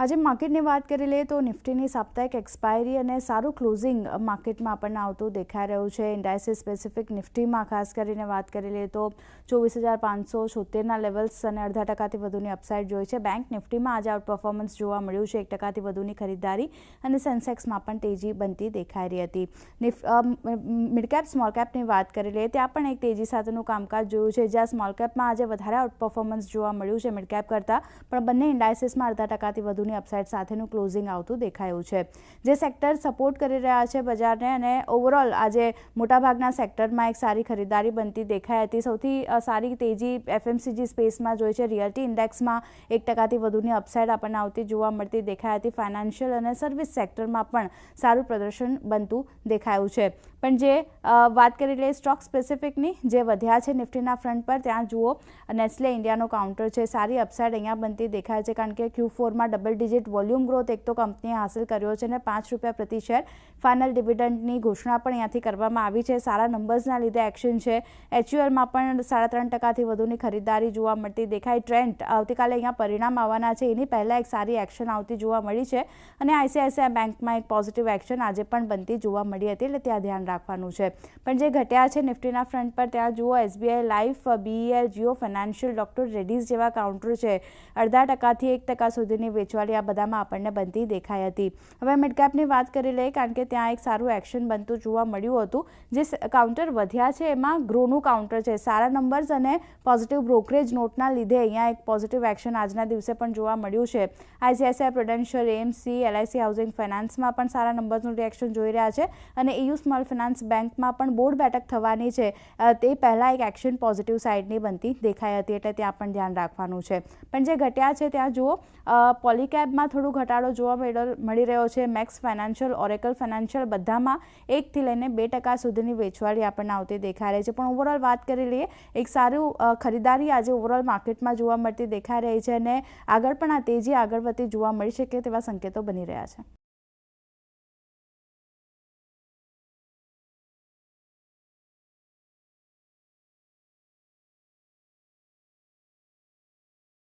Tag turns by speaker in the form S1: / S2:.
S1: આજે માર્કેટની વાત કરી લઈએ તો નિફ્ટીની સાપ્તાહિક એક્સપાયરી અને સારું ક્લોઝિંગ માર્કેટમાં આપણને આવતું દેખાઈ રહ્યું છે। ઇન્ડાઇસિસ સ્પેસિફિક નિફ્ટીમાં ખાસ કરીને વાત કરી લઈએ તો 24,576ના લેવલ્સ અને 0.5%થી વધુની અપસાઇડ જોઈ છે। બેંક નિફ્ટીમાં આજે આઉટ પરફોર્મન્સ જોવા મળ્યું છે। 1%થી વધુની ખરીદારી અને સેન્સેક્સમાં પણ તેજી બનતી દેખાઈ રહી હતી। મિડ કેપ સ્મોલ કેપની વાત કરી લઈએ ત્યાં પણ એક તેજી સાથેનું કામકાજ જોયું છે, જ્યાં સ્મોલ કેપમાં આજે વધારે આઉટ પરફોર્મન્સ જોવા મળ્યું છે મિડ કેપ કરતાં, પણ બંને ઇન્ડાઇસિસમાં 0.5%થી વધુની અપસાઇડ સાથેનું ક્લોઝિંગ આવતું દેખાયું છે। જે સેક્ટર સપોર્ટ કરી રહ્યા છે બજારને અને ઓવરઓલ આજે મોટાભાગના સેક્ટરમાં એક સારી ખરીદારી બનતી દેખાઈ હતી। સૌથી સારી તેજી એફએમસીજી સ્પેસમાં જોઈ છે। રિયલ્ટી ઇન્ડેક્સમાં 1%થી વધુની અપસાઇડ આપણને આવતી જોવા મળતી દેખાઈ હતી। ફાઇનાન્શિયલ અને સર્વિસ સેક્ટરમાં પણ સારું પ્રદર્શન બનતું દેખાયું છે। પણ જે વાત કરી લઈએ સ્ટોક સ્પેસિફિકની, જે વધ્યા છે નિફ્ટીના ફ્રન્ટ પર, ત્યાં જુઓ નેસ્લે ઇન્ડિયાનો કાઉન્ટર છે। સારી અપસાઇડ અહીંયા બનતી દેખાય છે, કારણ કે Q4માં ડબલ ડિજિટ વોલ્યુમ ગ્રોથ એક તો કંપનીએ હાંસલ કર્યો છે અને ₹5 પ્રતિ શેર ફાઇનલ ડિવિડન્ડની ઘોષણા પણ અહીંયાથી કરવામાં આવી છે। સારા નંબર્સના લીધે એક્શન છે। HULમાં પણ 3.5%થી વધુની ખરીદારી જોવા મળતી દેખાય। ટ્રેન્ટ આવતીકાલે અહીંયા પરિણામ આવવાના છે, એની પહેલાં એક સારી એક્શન આવતી જોવા મળી છે અને ICICI બેંકમાં એક પોઝિટિવ એક્શન આજે પણ બનતી જોવા મળી હતી, એટલે ત્યાં ધ્યાન રાખવાનું છે। પણ જે ઘટ્યા છે નિફ્ટીના ફ્રન્ટ પર, ત્યાં જુઓ SBI life, BEL, Jio financial, doctor Reddy's જેવા કાઉન્ટર છે। 0.5%થી 1% સુધીની વેચવાલી આ બધામાં આપણને બનતી દેખાઈ હતી। હવે મિડ કેપની વાત કરી લઈએ, કારણ કે ત્યાં એક સારું એક્શન બનતું જોવા મળ્યું હતું। જે કાઉન્ટર વધ્યા છે એમાં ગ્રોનું કાઉન્ટર છે। સારા નંબર્સ અને પોઝિટિવ બ્રોકરેજ નોટના લીધે અહીંયા એક પોઝિટિવ એક્શન આજના દિવસે પણ જોવા મળ્યું છે। ICICI prudential, AMC, LIC housing ફાઇનાન્સમાં પણ સારા નંબર્સનું રિએક્શન જોઈ રહ્યા છે અને EU સ્મોલ ફાઇનાન્સ બેંકમાં પણ બોર્ડ બેઠક થવાની છે, તે પહેલાં એક એક્શન પોઝિટિવ સાઇડની બનતી દેખાઈ હતી, એટલે ત્યાં પણ ધ્યાન રાખવાનું છે। પણ જે ઘટ્યા છે ત્યાં જુઓ પોલીકેબમાં થોડું ઘટાડો જોવા મળી રહ્યો છે। મેક્સ ફાઇનાન્શિયલ, ઓરેકલ ફાઇનાન્શિયલ બધામાં 1% થી લઈને 2% સુધીની વેચવાલી આપણને આવતી દેખાઈ રહી છે। પણ ઓવરઓલ વાત કરી લઈએ, એક સારું ખરીદારી આજે ઓવરઓલ માર્કેટમાં જોવા મળતી દેખાઈ રહી છે અને આગળ પણ આ તેજી આગળ વધતી જોવા મળી શકે તેવા સંકેતો બની રહ્યા છે।